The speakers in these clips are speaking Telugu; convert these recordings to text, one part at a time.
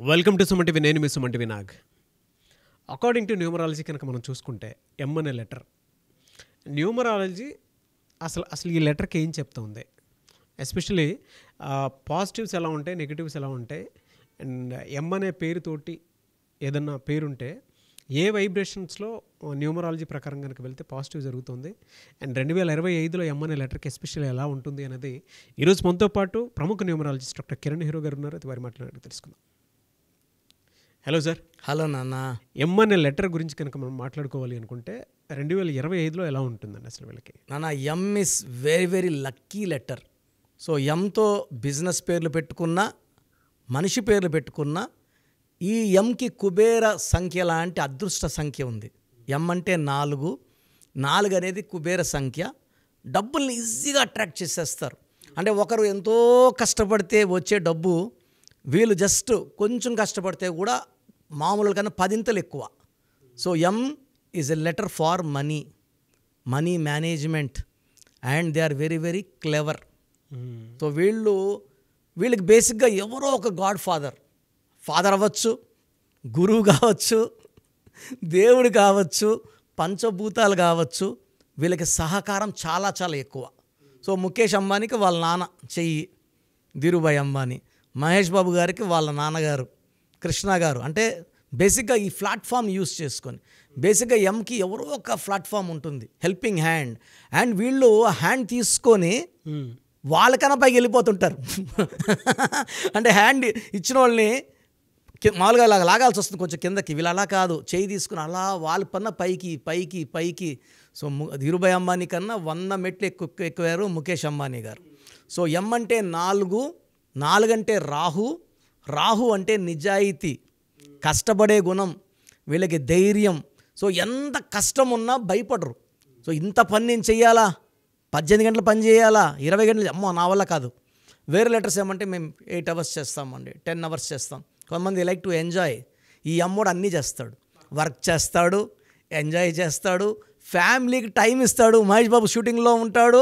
వెల్కమ్ టు సుమన్ నేను మీ Suman Nag. According to numerology కనుక మనం చూసుకుంటే ఎం అనే లెటర్ న్యూమరాలజీ అసలు ఈ లెటర్కి ఏం చెప్తుంది, ఎస్పెషలీ పాజిటివ్స్ ఎలా ఉంటాయి, నెగిటివ్స్ ఎలా ఉంటాయి, అండ్ ఎం అనే పేరుతోటి ఏదన్నా పేరుంటే ఏ వైబ్రేషన్స్లో న్యూమరాలజీ ప్రకారం కనుక వెళ్తే పాజిటివ్ జరుగుతుంది, అండ్ 2025లో ఎం అనే లెటర్కి ఎస్పెషల్లీ ఎలా ఉంటుంది అనేది ఈరోజు మనతో పాటు ప్రముఖ న్యూమరాలజిస్ట్ డాక్టర్ కిరణ్ హీరో గారు ఉన్నారు. అది వారి మాట్లాడి తెలుసుకుందాం. Hello sir. హలో నాన్న. ఎం అనే లెటర్ గురించి కనుక మనం మాట్లాడుకోవాలి అనుకుంటే 2025లో ఎలా ఉంటుందండి అసలు వీళ్ళకి? నాన్న, M is very very lucky letter. So ఎంతో బిజినెస్ పేర్లు పెట్టుకున్నా, మనిషి పేర్లు పెట్టుకున్నా, ఈ ఎంకి కుబేర సంఖ్య లాంటి అదృష్ట సంఖ్య ఉంది. ఎం అంటే 4. 4 అనేది కుబేర సంఖ్య. డబ్బుల్ని ఈజీగా అట్రాక్ట్ చేసేస్తారు. అంటే ఒకరు ఎంతో కష్టపడితే వచ్చే డబ్బు వీళ్ళు జస్ట్ కొంచెం కష్టపడితే కూడా మామూలు కన్నా 10 ఎక్కువ. So M is a letter for money management, and they are very very clever. So వీళ్ళకి బేసిక్గా ఎవరో ఒక గాడ్ ఫాదర్ అవ్వచ్చు, గురువు కావచ్చు, దేవుడు కావచ్చు, పంచభూతాలు కావచ్చు, వీళ్ళకి సహకారం చాలా చాలా ఎక్కువ. సో ముఖేష్ అంబానీకి వాళ్ళ నాన్న చెయ్యి ధీరుభాయ్ అంబానీ, మహేష్ బాబు గారికి వాళ్ళ నాన్నగారు కృష్ణ గారు. అంటే బేసిక్గా ఈ ప్లాట్ఫామ్ యూస్ చేసుకొని బేసిక్గా ఎంకి ఎవరో ఒక ప్లాట్ఫామ్ ఉంటుంది, హెల్పింగ్ హ్యాండ్, అండ్ వీళ్ళు హ్యాండ్ తీసుకొని వాళ్ళకన్నా పైకి వెళ్ళిపోతుంటారు. అంటే హ్యాండ్ ఇచ్చిన వాళ్ళని మామూలుగా అలా లాగాల్సి వస్తుంది కొంచెం కిందకి, వీళ్ళు అలా కాదు, చేయి తీసుకుని అలా వాళ్ళ పన్న పైకి. సో ధీరుభాయ్ అంబానీ కన్నా 100 మెట్లు ఎక్కువారు ముఖేష్ అంబానీ గారు. సో ఎం అంటే 4 అంటే రాహు అంటే నిజాయితీ, కష్టపడే గుణం, వీళ్ళకి ధైర్యం. సో ఎంత కష్టం ఉన్నా భయపడరు. సో ఇంత పని నేను చెయ్యాలా, 18 గంటలు పని చేయాలా, 20 గంటలు, అమ్మో నా వల్ల కాదు. వేరే లెటర్స్ ఏమంటే మేము 8 అవర్స్ చేస్తామండి, 10 అవర్స్ చేస్తాం. కొంతమంది లైక్ టు ఎంజాయ్. ఈ అమ్మోడు అన్నీ చేస్తాడు, వర్క్ చేస్తాడు, ఎంజాయ్ చేస్తాడు, ఫ్యామిలీకి టైం ఇస్తాడు. మహేష్ బాబు షూటింగ్లో ఉంటాడు,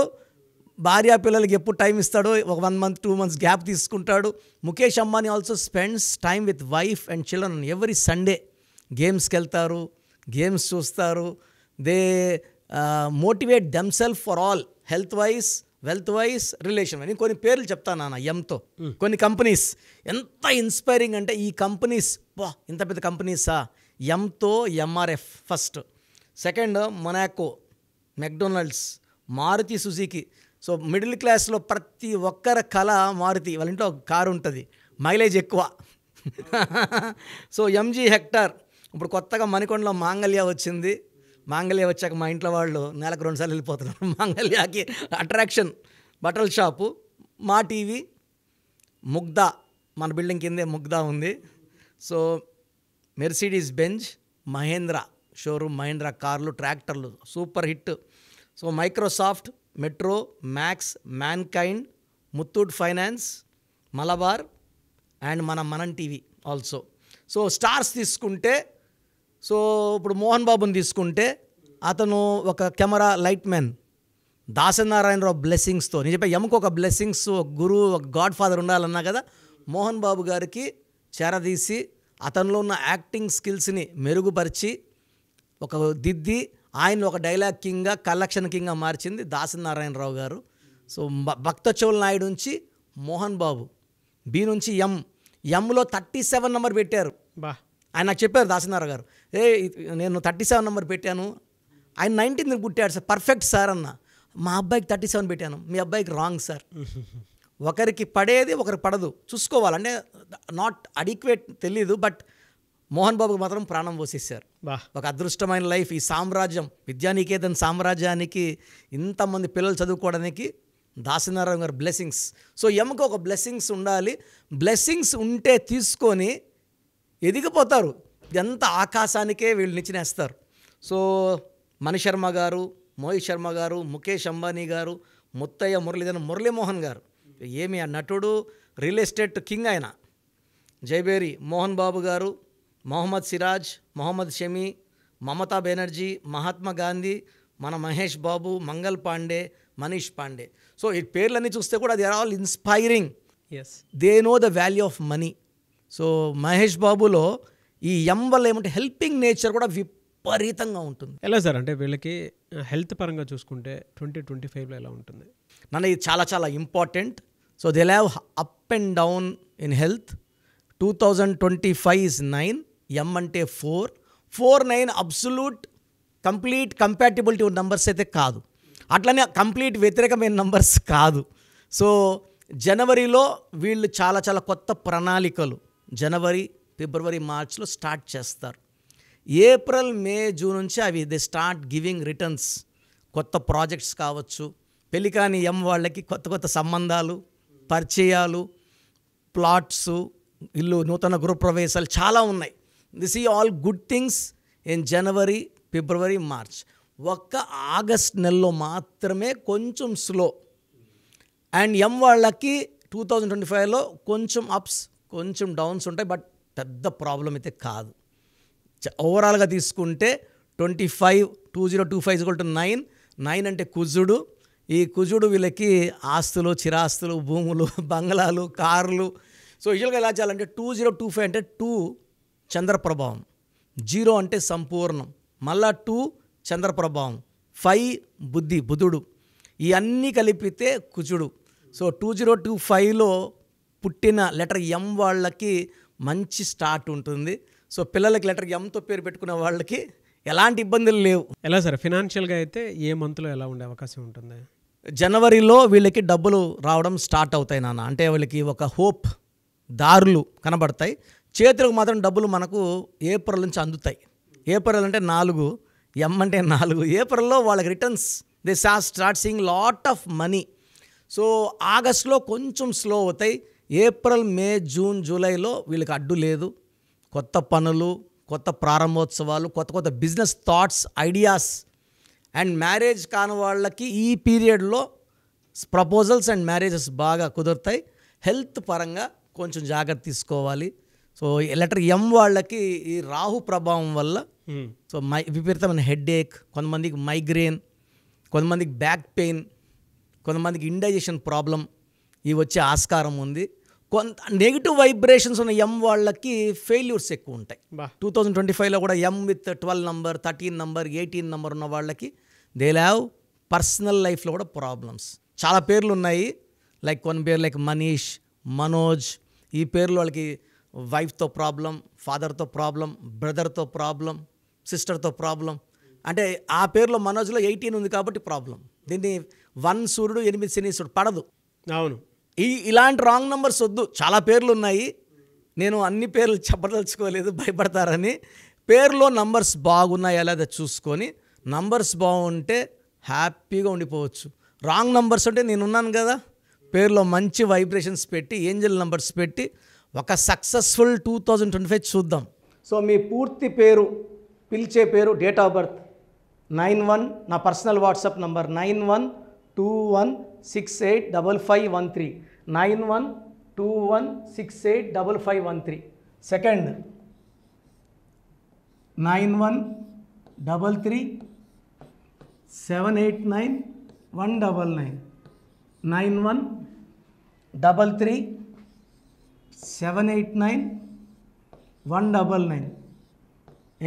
భార్య పిల్లలకి ఎప్పుడు టైం ఇస్తాడో, ఒక 1 మంత్ 2 మంత్స్ గ్యాప్ తీసుకుంటాడు. Mukesh Ambani also spends time with wife and children every Sunday. గేమ్స్కి వెళ్తారు, గేమ్స్ చూస్తారు. They motivate themselves for all, health wise, wealth wise, relation. నేను కొన్ని పేర్లు చెప్తాను నాన్న ఎంతో. కొన్ని కంపెనీస్ ఎంత ఇన్స్పైరింగ్ అంటే, ఈ కంపెనీస్ ఇంత పెద్ద కంపెనీసా. ఎంతో MRF first, second Monaco, McDonald's, Maruti Suzuki. So middle క్లాస్లో ప్రతి ఒక్కరి కళ మారుతి, వాళ్ళ ఇంట్లో ఒక కారు ఉంటుంది, మైలేజ్ ఎక్కువ. So MG Hector. ఇప్పుడు కొత్తగా మణికొండలో మాంగళ్య వచ్చింది. మాంగళ్య వచ్చాక మా ఇంట్లో వాళ్ళు నెలకు 2 సార్లు వెళ్ళిపోతున్నారు మాంగళ్యాకి. అట్రాక్షన్, బట్టల షాపు, మా టీవీ, ముగ్ధా, మన బిల్డింగ్ కిందే ముగ్ధా ఉంది. So Mercedes Benz, Mahindra showroom, Mahindra కార్లు, ట్రాక్టర్లు super hit. So Microsoft, metro, Max, Mankind, Muthoot finance, Malabar, and మనం టీవీ ఆల్సో. సో స్టార్స్ తీసుకుంటే, సో ఇప్పుడు మోహన్ బాబుని తీసుకుంటే అతను ఒక కెమెరా లైట్ మ్యాన్. దాసనారాయణరావు బ్లెస్సింగ్స్తో, నేను చెప్పే ఎముక ఒక బ్లెస్సింగ్స్, ఒక గురువు, ఒక గాడ్ ఫాదర్ ఉండాలన్నా కదా, మోహన్ బాబు గారికి చేరదీసి అతనిలో ఉన్న యాక్టింగ్ స్కిల్స్ని మెరుగుపరిచి ఒక దిద్ది ఆయన ఒక డైలాగ్ కింగ్గా, కలెక్షన్ కింగ్గా మార్చింది దాసనారాయణరావు గారు. సో భక్తచోళ నాయుడు నుంచి మోహన్ బాబు, బి నుంచి ఎంలో 37 నెంబర్ పెట్టారు. ఆయన నాకు చెప్పారు దాసనారాయణ గారు, నేను 37 నెంబర్ పెట్టాను, ఆయన 19 పుట్టాడు సార్, పర్ఫెక్ట్ సార్ అన్న. మా అబ్బాయికి 37 పెట్టాను, మీ అబ్బాయికి రాంగ్ సార్. ఒకరికి పడేది ఒకరికి పడదు, చూసుకోవాలంటే నాట్ అడిక్వేట్ తెలీదు, బట్ మోహన్ బాబుకి మాత్రం ప్రాణం పోసేసారు. ఒక అదృష్టమైన లైఫ్. ఈ సామ్రాజ్యం, విద్యానికేతన్ సామ్రాజ్యానికి ఇంతమంది పిల్లలు చదువుకోవడానికి దాసనారాయణ గారు బ్లెస్సింగ్స్. సో ఎముక ఒక బ్లెస్సింగ్స్ ఉండాలి. బ్లెస్సింగ్స్ ఉంటే తీసుకొని ఎదిగిపోతారు, ఎంత ఆకాశానికే వీళ్ళు నిచ్చినేస్తారు. సో మణిశర్మ గారు, మోహిత్ శర్మ గారు, ముఖేష్ అంబానీ గారు, ముత్తయ్య మురళీమోహన్ గారు, ఏమి ఆ నటుడు, రియల్ ఎస్టేట్ కింగ్ ఆయన. జైబేరి మోహన్ బాబు గారు, మొహమ్మద్ సిరాజ్, మొహమ్మద్ షమి, మమతా బెనర్జీ, మహాత్మా గాంధీ, మన మహేష్ బాబు, మంగల్ పాండే, మనీష్ పాండే. సో ఈ పేర్లన్నీ చూస్తే కూడా they are all inspiring. They know the value of money. So Mahesh బాబులో ఈ ఎం వల్ల ఏమంటే హెల్పింగ్ నేచర్ కూడా విపరీతంగా ఉంటుంది. ఎలా సార్ అంటే వీళ్ళకి హెల్త్ పరంగా చూసుకుంటే 2025లో ఎలా ఉంటుంది? నన్ను ఇది చాలా చాలా important. So they have up and down in health. 2025 is 9, ఎం అంటే 4, 4, 9 అబ్సల్యూట్ కంప్లీట్ కంపాటిబిలిటీ ఉన్న నంబర్స్ అయితే కాదు, అట్లనే కంప్లీట్ వ్యతిరేకమైన నంబర్స్ కాదు. సో జనవరిలో వీళ్ళు చాలా చాలా కొత్త ప్రణాళికలు జనవరి, ఫిబ్రవరి, మార్చ్లో స్టార్ట్ చేస్తారు. ఏప్రిల్, మే, జూన్ నుంచి అవి దే స్టార్ట్ గివింగ్ రిటర్న్స్. కొత్త ప్రాజెక్ట్స్ కావచ్చు, పెళ్ళికాని ఎం వాళ్ళకి కొత్త కొత్త సంబంధాలు, పరిచయాలు, ప్లాట్స్, ఇల్లు, నూతన గృహప్రవేశాలు చాలా ఉన్నాయి. దిస్ ఈ all good things in January, February, March. ఒక్క ఆగస్ట్ నెలలో మాత్రమే కొంచెం స్లో. అండ్ ఎం వాళ్ళకి 2025లో కొంచెం అప్స్, కొంచెం డౌన్స్ ఉంటాయి, బట్ పెద్ద ప్రాబ్లం అయితే కాదు. ఓవరాల్గా తీసుకుంటే 2025 9, 9 అంటే కుజుడు. ఈ కుజుడు వీళ్ళకి ఆస్తులు, చిరాస్తులు, భూములు, బంగ్లాలు, కార్లు. సో యూజువల్గా ఎలా చేయాలంటే 2025 అంటే 2 చంద్రప్రభావం, 0 అంటే సంపూర్ణం, మళ్ళా 2 చంద్రప్రభావం, 5 బుధుడు, ఈ అన్నీ కలిపితే కుజుడు. సో 2025లో పుట్టిన లెటర్ ఎం వాళ్ళకి మంచి స్టార్ట్ ఉంటుంది. సో పిల్లలకి లెటర్ ఎంతో పేరు పెట్టుకునే వాళ్ళకి ఎలాంటి ఇబ్బందులు లేవు. ఎలా సార్ ఫినాన్షియల్గా అయితే ఏ మంత్లో ఎలా ఉండే అవకాశం ఉంటుంది? జనవరిలో వీళ్ళకి డబ్బులు రావడం స్టార్ట్ అవుతాయి నాన్న. అంటే వీళ్ళకి ఒక హోప్, దారులు కనబడతాయి. చేతులకు మాత్రం డబ్బులు మనకు ఏప్రిల్ నుంచి అందుతాయి. ఏప్రిల్ అంటే 4, ఎం అంటే 4. ఏప్రిల్లో వాళ్ళకి returns they start seeing lot of money. So ఆగస్ట్లో కొంచెం స్లో అవుతాయి. ఏప్రిల్, మే, జూన్, జూలైలో వీళ్ళకి అడ్డు లేదు. కొత్త పనులు, కొత్త ప్రారంభోత్సవాలు, కొత్త కొత్త business thoughts, ideas. And marriage కాని వాళ్ళకి ఈ పీరియడ్లో ప్రపోజల్స్ అండ్ మ్యారేజెస్ బాగా కుదురుతాయి. హెల్త్ పరంగా కొంచెం జాగ్రత్త తీసుకోవాలి. సో లెటర్ ఎం వాళ్ళకి ఈ రాహు ప్రభావం వల్ల సో విపరీతమైన హెడ్ఏక్, కొంతమందికి మైగ్రేన్, కొంతమందికి బ్యాక్ పెయిన్, కొంతమందికి ఇండైజెషన్ ప్రాబ్లం ఇవి వచ్చే ఆస్కారం ఉంది. కొంత నెగిటివ్ వైబ్రేషన్స్ ఉన్న ఎం వాళ్ళకి ఫెయిల్యూర్స్ ఎక్కువ ఉంటాయి. 2025లో కూడా ఎం విత్ 12 నంబర్, 13 నంబర్, 18 నంబర్ ఉన్న వాళ్ళకి దే హ్యావ్ పర్సనల్ లైఫ్లో కూడా ప్రాబ్లమ్స్. చాలా పేర్లు ఉన్నాయి, లైక్ కొన్ని పేర్లు లైక్ మనీష్, మనోజ్. ఈ పేర్లు వాళ్ళకి వైఫ్తో ప్రాబ్లం, ఫాదర్తో ప్రాబ్లం, బ్రదర్తో ప్రాబ్లం, సిస్టర్తో ప్రాబ్లం. అంటే ఆ పేరులో మనోజ్లో 18 ఉంది కాబట్టి ప్రాబ్లం. దీన్ని 1 సూర్యుడు 8 శనీశ్వరుడు పడదు. అవును, ఇలాంటి రాంగ్ నెంబర్స్ వద్దు. చాలా పేర్లు ఉన్నాయి, నేను అన్ని పేర్లు చెప్పదలుచుకోలేదు భయపడతారని. పేర్లో నంబర్స్ బాగున్నాయా లేదా చూసుకొని, నంబర్స్ బాగుంటే హ్యాపీగా ఉండిపోవచ్చు. రాంగ్ నంబర్స్ అంటే నేనున్నాను కదా, పేరులో మంచి వైబ్రేషన్స్ పెట్టి, ఏంజల్ నంబర్స్ పెట్టి ఒక సక్సెస్ఫుల్ 2025 చూద్దాం. సో మీ పూర్తి పేరు, పిలిచే పేరు, డేట్ ఆఫ్ బర్త్ 91, నా personal WhatsApp number 9121685513, 9121685513. Second 9133789199, 9133789199,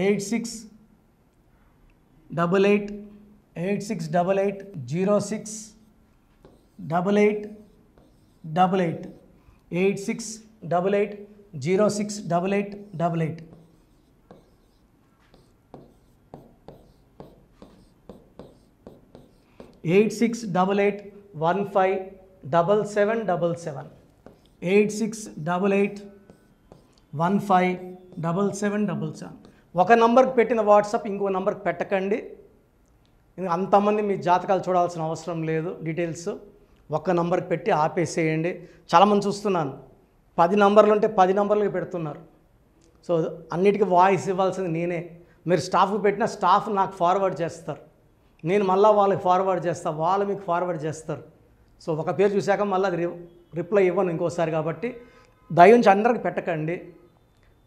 8688068888, 8688068888. Eight 8688157777, 8688157777. ఒక నంబర్కి పెట్టిన వాట్సాప్ ఇంకో నంబర్కి పెట్టకండి. అంతమంది మీ జాతకాలు చూడాల్సిన అవసరం లేదు. డీటెయిల్స్ ఒక్క నంబర్కి పెట్టి ఆపేసేయండి. చాలామంది చూస్తున్నాను 10 నంబర్లు ఉంటే 10 నంబర్లకి పెడుతున్నారు. సో అన్నిటికీ వాయిస్ ఇవ్వాల్సింది నేనే. మీరు స్టాఫ్కి పెట్టిన స్టాఫ్ నాకు ఫార్వర్డ్ చేస్తారు, నేను మళ్ళీ వాళ్ళకి ఫార్వర్డ్ చేస్తాను, వాళ్ళు మీకు ఫార్వర్డ్ చేస్తారు. సో ఒక పేరు చూశాక మళ్ళీ అది రిప్లై ఇవ్వను ఇంకోసారి. కాబట్టి దయించి అందరికి పెట్టకండి.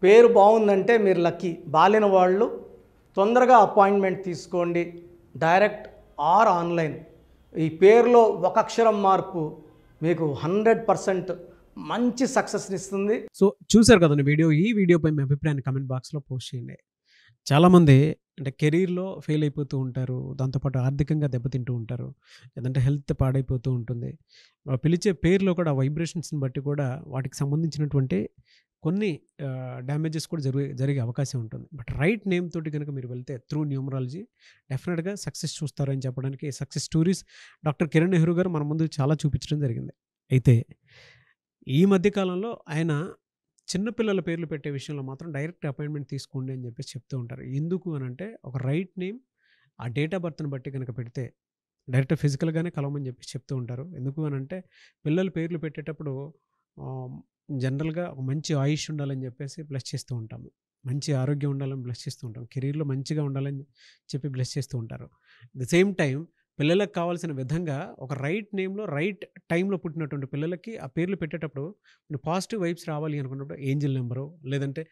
పేరు బాగుందంటే మీరు లక్కీ. బాలేని వాళ్ళు తొందరగా అపాయింట్మెంట్ తీసుకోండి, డైరెక్ట్ ఆర్ ఆన్లైన్. ఈ పేరులో ఒక అక్షరం మార్పు మీకు 100% మంచి సక్సెస్ని ఇస్తుంది. సో చూసారు కదండి వీడియో. ఈ వీడియోపై మీ అభిప్రాయాన్ని కమెంట్ బాక్స్లో పోస్ట్ చేయండి. చాలామంది అంటే కెరీర్లో ఫెయిల్ అయిపోతూ ఉంటారు, దాంతోపాటు ఆర్థికంగా దెబ్బతింటూ ఉంటారు, లేదంటే హెల్త్ పాడైపోతూ ఉంటుంది. పిలిచే పేరులో కూడా వైబ్రేషన్స్ని బట్టి కూడా వాటికి సంబంధించినటువంటి కొన్ని డ్యామేజెస్ కూడా జరిగే అవకాశం ఉంటుంది. బట్ రైట్ నేమ్ తోటి కనుక మీరు వెళ్తే త్రూ న్యూమరాలజీ డెఫినెట్గా సక్సెస్ చూస్తారని చెప్పడానికి success stories doctor Kiran Nehru గారు మన ముందు చాలా చూపించడం జరిగింది. అయితే ఈ మధ్యకాలంలో ఆయన చిన్నపిల్లల పేర్లు పెట్టే విషయంలో మాత్రం డైరెక్ట్ అపాయింట్మెంట్ తీసుకోండి అని చెప్పేసి చెప్తూ ఉంటారు. ఎందుకు అని అంటే ఒక రైట్ నేమ్ ఆ డేట్ ఆఫ్ బర్త్ని బట్టి కనుక పెడితే డైరెక్ట్ ఫిజికల్గానే కలవమని చెప్పేసి చెప్తూ ఉంటారు. ఎందుకు అని అంటే పిల్లల పేర్లు పెట్టేటప్పుడు జనరల్గా ఒక మంచి ఆయుష్ ఉండాలని చెప్పేసి బ్లెస్ చేస్తూ ఉంటాము, మంచి ఆరోగ్యం ఉండాలని బ్లెస్ చేస్తూ ఉంటాం, కెరీర్లో మంచిగా ఉండాలని చెప్పి బ్లెస్ చేస్తూ ఉంటారు. అట్ ద సేమ్ టైం పిల్లలకు కావాల్సిన విధంగా ఒక రైట్ నేమ్లో రైట్ టైంలో పుట్టినటువంటి పిల్లలకి ఆ పేర్లు పెట్టేటప్పుడు పాజిటివ్ వైబ్స్ రావాలి అనుకున్నప్పుడు ఏంజిల్ నెంబరు లేదంటే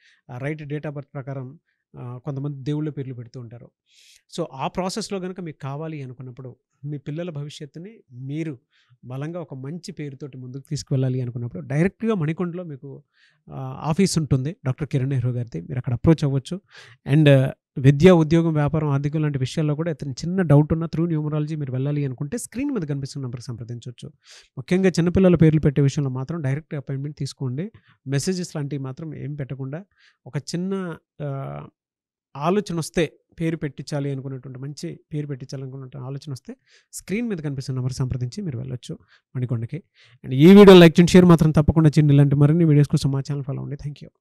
రైట్ డేట్ ఆఫ్ బర్త్ ప్రకారం కొంతమంది దేవుళ్ళ పేర్లు పెడుతూ ఉంటారు. సో ఆ ప్రాసెస్లో కనుక మీకు కావాలి అనుకున్నప్పుడు మీ పిల్లల భవిష్యత్తుని మీరు బలంగా ఒక మంచి పేరుతోటి ముందుకు తీసుకువెళ్ళాలి అనుకున్నప్పుడు డైరెక్ట్గా మణికొండలో మీకు ఆఫీస్ ఉంటుంది డాక్టర్ కిరణ్ నెహ్రూ గారిది. మీరు అక్కడ అప్రోచ్ అవ్వచ్చు. అండ్ విద్య, ఉద్యోగం, వ్యాపారం, ఆర్థికం లాంటి విషయాల్లో కూడా ఇతను చిన్న డౌట్ ఉన్న త్రూ న్యూమరాలజీ మీరు వెళ్ళాలి అనుకుంటే స్క్రీన్ మీద కనిపిస్తున్న నెంబర్కి సంప్రదించవచ్చు. ముఖ్యంగా చిన్నపిల్లల పేర్లు పెట్టే విషయంలో మాత్రం డైరెక్ట్ అపాయింట్మెంట్ తీసుకోండి. మెసేజెస్ లాంటివి మాత్రం ఏం పెట్టకుండా ఒక చిన్న ఆలోచన వస్తే పేరు పెట్టించాలి అనుకున్నటువంటి మంచి పేరు పెట్టించాలనుకున్న ఆలోచన వస్తే స్క్రీన్ మీద కనిపిస్తున్న నెంబర్ సంప్రదించి మీరు వెళ్ళొచ్చు మణికొండకి. అండ్ ఈ వీడియో లైక్ చేయండి, షేర్ మాత్రం తప్పకుండా చేయండి. ఇలాంటి మరిన్ని వీడియోస్ కోసం మా ఛానల్ ఫాలో అవ్వండి. Thank you.